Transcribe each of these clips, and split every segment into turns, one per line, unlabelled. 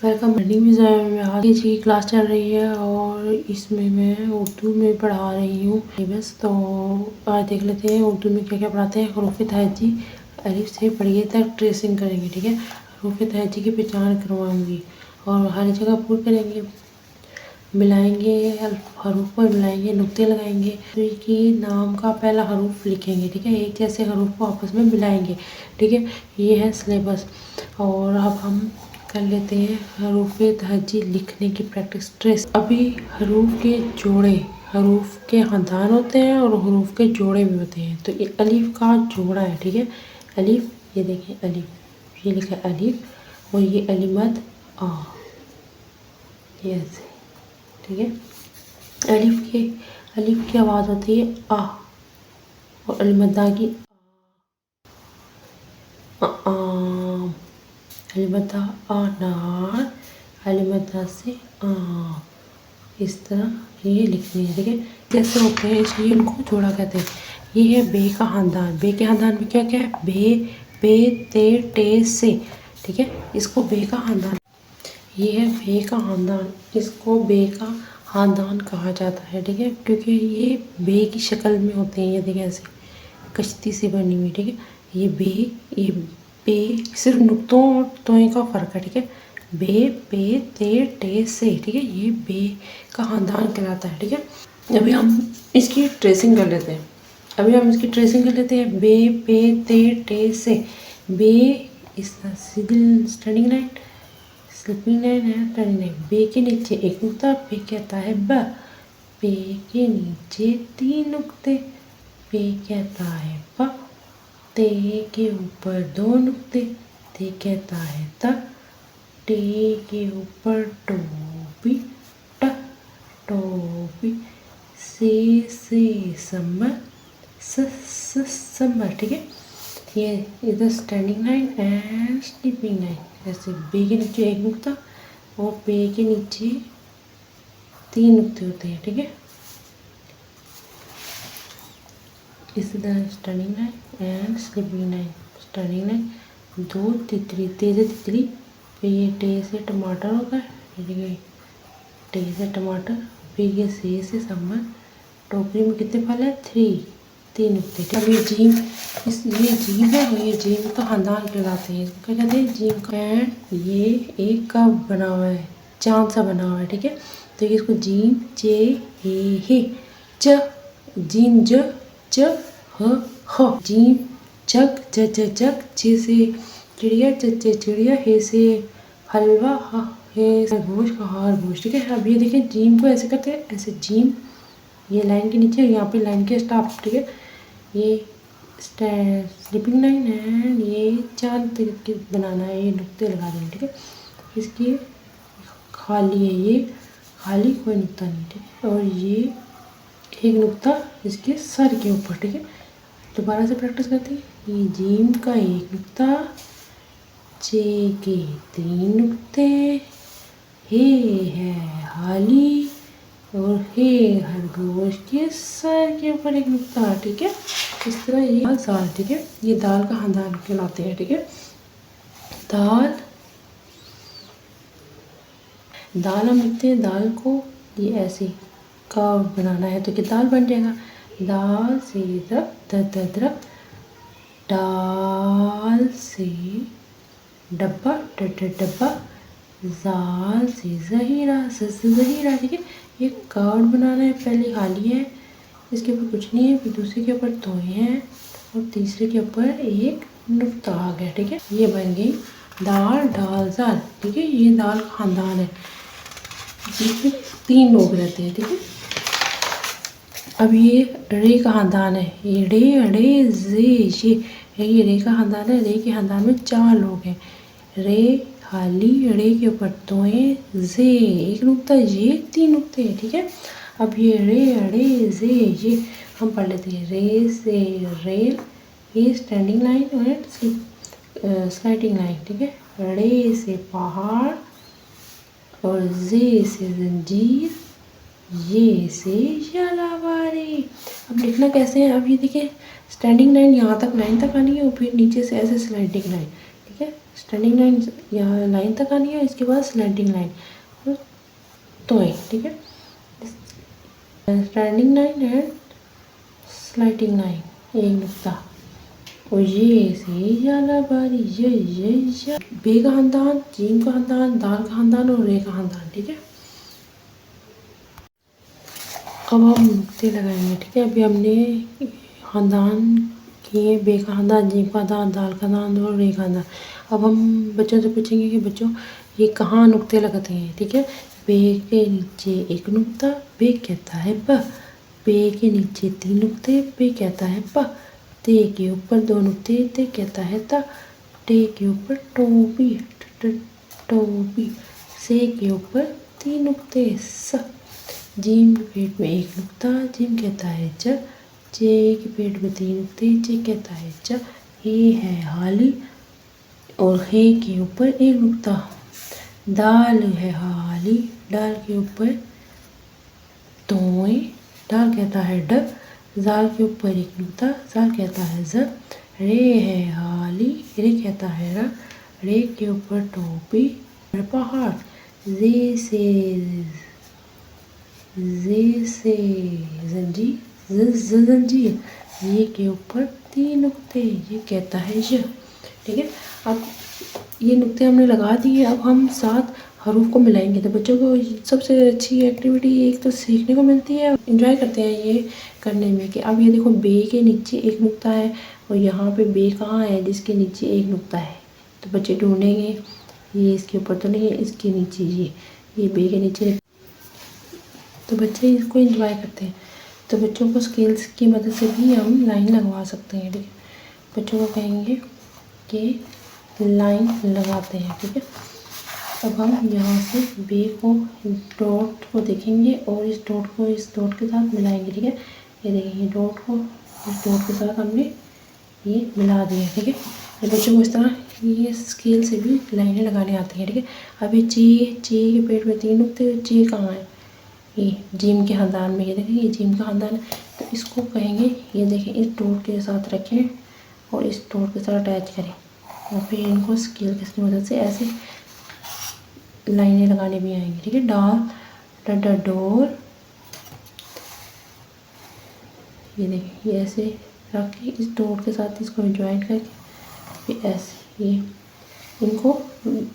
Welcome. Morning में आगे जी class चल रही है और इसमें मैं उर्दू में पढ़ा रही हूँ बस। तो आज देख लेते हैं उर्दू में क्या क्या पढ़ाते हैं। हरूफ तहज्जी अलिफ से पढ़िए तक ट्रेसिंग करेंगे, ठीक है। हरूफ तहज्जी की पहचान करवाऊंगी और हर जगह पूर करेंगे, मिलाएंगे, हरूफ पर मिलाएंगे, नुक्ते लगाएंगे, तो कि नाम का पहला हरूफ लिखेंगे, ठीक है। एक जैसे हरूफ को आपस में मिलाएंगे, ठीक है। ये है सिलेबस। और अब हम कर लेते हैं हरूफ तहज्जी लिखने की प्रैक्टिस। ट्रेस अभी हरूफ के जोड़े, हरूफ के खानदान होते हैं और हरूफ के जोड़े भी होते हैं। तो ये अलिफ का जोड़ा है, ठीक है। अलिफ, ये देखें अलिफ, ये लिखा है अलिफ और ये अलिमद आ, ये ऐसे, ठीक है। अलिफ की आवाज़ होती है आ और अलिमद्दा की आम, अलिमद्दा अनार, अलिमद्दा से आम, इस तरह ये लिखनी है, ठीक है। जैसे होते हैं इसलिए इनको जोड़ा कहते हैं। ये है बे का खानदान। बे के खानदान में क्या क्या है? बे, पे, ते, टे, से, ठीक है। इसको बे का खानदान, ये है बे का खानदान, इसको बे का खानदान कहा जाता है, ठीक है। क्योंकि ये बे की शक्ल में होते हैं, ये देखिए ऐसे कश्ती से बनी हुई, ठीक है। ये बे, ये बे, सिर्फ नुक्तों और तोए का फ़र्क है, ठीक है। बे, पे, ते, टे, से, ठीक है। ये बे का खानदान कहलाता है, ठीक है। अभी हम इसकी ट्रेसिंग कर लेते हैं। बे, पे, ते, टे, से। Bay is single standing line, sleeping line है, टर्निंग लाइन। बे के नीचे एक नुक्ता, बे कहता है ब। बे के नीचे 3 नुक्ते, बे कहता है प। ते के ऊपर 2 नुक्ते, ते कहता है त। टे के ऊपर टोपी, ट, टोपी। से समर, समर, ठीक है। ये इधर standing line and sleeping line. जैसे बे के नीचे एक नुक्ता और बे के नीचे 3 नुक्ते होते हैं, ठीक है। इसी तरह standing line and sleeping line. Standing line 2 तितली, ते से तितली, फिर ये टे से टमाटर होगा, ठीक है। टे से टमाटर, फिर ये से समर। टोकरी में कितने फल है? 3 नुक्ते। अब ये जीम, ये जीम है और ये जीम का खानदान कहलाते हैं। इसको क्या कहते हैं? जीम का। एंड ये एक का बना हुआ है, चांद सा बना हुआ है, ठीक है। तो ये इसको जीम, चे, हे, च, जीम, ज, च, ह, जीम, चक, ज, जक, चे से चिड़िया, च, चिड़िया, हे से हलवा, ह, हे से घोष, हार घोष, ठीक है। अब ये देखें जीम को ऐसे करते हैं, ऐसे जीम, ये लाइन के नीचे, यहाँ पे लाइन के स्टॉप, ठीक है। ये स्लिपिंग लाइन है, ये चांद तरीके बनाना है, ये नुक्ते लगा देंगे, ठीक है। इसकी खाली है, ये खाली, कोई नुक्ता नहीं, ठीक है। और ये एक नुक्ता इसके सर के ऊपर, ठीक है। दोबारा से प्रैक्टिस करते हैं। ये जीम का एक नुक्ता, चे के 3 नुक्ते, हे है हाली और हे खरगोश के सर के ऊपर एक नुक्ता, ठीक है। इस तरह ये दाल, ठीक है। ये दाल का खानदान कहलाते हैं, ठीक है। दाल, दाल हम लिखते हैं दाल को, ये ऐसे कर्व बनाना है तो कि दाल बन जाएगा। दाल से दरख्त, डाल से डब्बा, डब्बा। जाल से जहीरा, जहीरा, ठीक है। ये कार्ड बनाना है, पहले खाली है, इसके ऊपर कुछ नहीं है, फिर दूसरे के ऊपर तोए हैं और तीसरे के ऊपर एक नुक्ता आ गया, ठीक है। ये बन गई दाल, डाल, जाल, ठीक है। ये दाल का खानदान है जिसमें 3 लोग रहते हैं, ठीक है। अब ये रे का खानदान है, ये रे, अड़े, जे, ये रे का खानदान है। रे के खानदान में 4 लोग हैं। रे खाली, रे के ऊपर तोए, जे एक नुक्ता, ये 3 नुक्ते हैं, ठीक है। अब ये रे, अड़े, जे, ये हम पढ़ लेते हैं। रे से रेल, ये स्टैंडिंग लाइन और स्लाइडिंग लाइन, ठीक है। रे से पहाड़ और जे से जंजीर, ये से जलावारी। अब लिखना कैसे है? अब ये देखिए स्टैंडिंग लाइन यहाँ तक, लाइन तक आनी है और फिर नीचे से ऐसे स्लाइडिंग लाइन, ठीक है। स्टैंडिंग लाइन यहाँ लाइन तक आनी है, इसके बाद स्लैंटिंग लाइन तो है, ठीक है। स्टैंडिंग लाइन एंड स्लाइटिंग लाइन एक नुक्ता और ये से जाला बारी ये बे का खानदान, जीम का खानदान, दाल का खानदान और रे का खानदान, ठीक है। अब हम नुक्ते लगाएंगे, ठीक है। अभी हमने खानदान किए, बे का खानदान, जीम का खानदान, दाल का खानदान और रे का खानदान। अब हम बच्चों से पूछेंगे कि बच्चों ये कहाँ नुक्ते लगते हैं, ठीक है। बे के नीचे एक नुक्ता, बे कहता है ब। बे के नीचे 3 नुक्ते, बे कहता है प। ते के ऊपर 2 नुक्ते, ते कहता है ता। टे के ऊपर टोपी, टोपी। से के ऊपर 3 नुक्ते, स। जीम के पेट में एक नुक्ता, जीम कहता है ज। जे के पेट में 3 नुक्ते, जे कहता है ज। हे है हाली और हे के ऊपर एक नुक्ता। दाल है हाली, डाल के ऊपर तोए, डाल कहता है ड। जाल के ऊपर एक नुक्ता, जाल कहता है ज। रे है हाली, रे कहता है र। रे के ऊपर टोपी, पहाड़। जे से जंजीर, ये के ऊपर 3 नुक्ते, ये कहता है य, ठीक है। अब ये नुक्ते हमने लगा दिए, अब हम 7 हरूफ को मिलाएंगे। तो बच्चों को सबसे अच्छी एक्टिविटी एक तो सीखने को मिलती है, एंजॉय करते हैं ये करने में। कि अब ये देखो बे के नीचे एक नुक्ता है और यहाँ पे बे कहाँ है जिसके नीचे एक नुक्ता है, तो बच्चे ढूंढेंगे ये इसके ऊपर तो नहीं है, इसके नीचे ये बे के नीचे, तो बच्चे इसको एंजॉय करते हैं। तो बच्चों को स्केल्स की मदद से भी हम लाइन लगवा सकते हैं, ठीक है। बच्चों को कहेंगे कि लाइन लगाते हैं, ठीक है। अब हम यहाँ से बे को डॉट को देखेंगे और इस डॉट को इस डॉट के साथ मिलाएंगे, ठीक है। ये देखिए ये डॉट को इस डॉट के साथ हमने ये मिला दिया, ठीक है। ये बच्चों को इस तरह ये स्केल से भी लाइनें लगाने आती हैं, ठीक है। अभी चे के पेट में 3 नुक्ते, चे कहाँ है, ये जीम के खानदान में, ये देखें ये जीम का खानदान है। तो इसको कहेंगे ये देखें इस डॉट के साथ रखें और इस डॉट के साथ अटैच करें और फिर इनको स्केल की मदद से ऐसे लाइनें लगाने भी आएंगी, ठीक है। डाल डोर, ये देखिए ये ऐसे रख के इस डॉट के साथ इसको ज्वाइन करके फिर ऐसे ये इनको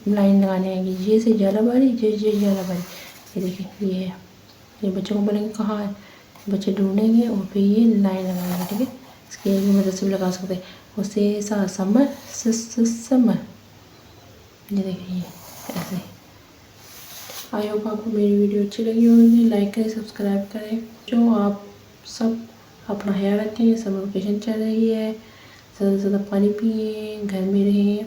लाइन लगाने आएंगी। ये से ज्यादा बारी, ये ज्यादा बारी, ये देखिए ये है। ये बच्चों को बोलेंगे कहाँ है, बच्चे ढूंढेंगे और फिर ये लाइन लगाएंगे, ठीक है। स्केल की मदद से भी लगा सकते हैं। और से सा समर समर, ये देखिए ऐसे। आई होप आपको मेरी वीडियो अच्छी लगी होगी, लाइक करें, सब्सक्राइब करें। जो आप सब अपना ख्याल रखें, समर वेकेशन चल रही है, ज़्यादा से ज़्यादा पानी पिए, घर में रहें।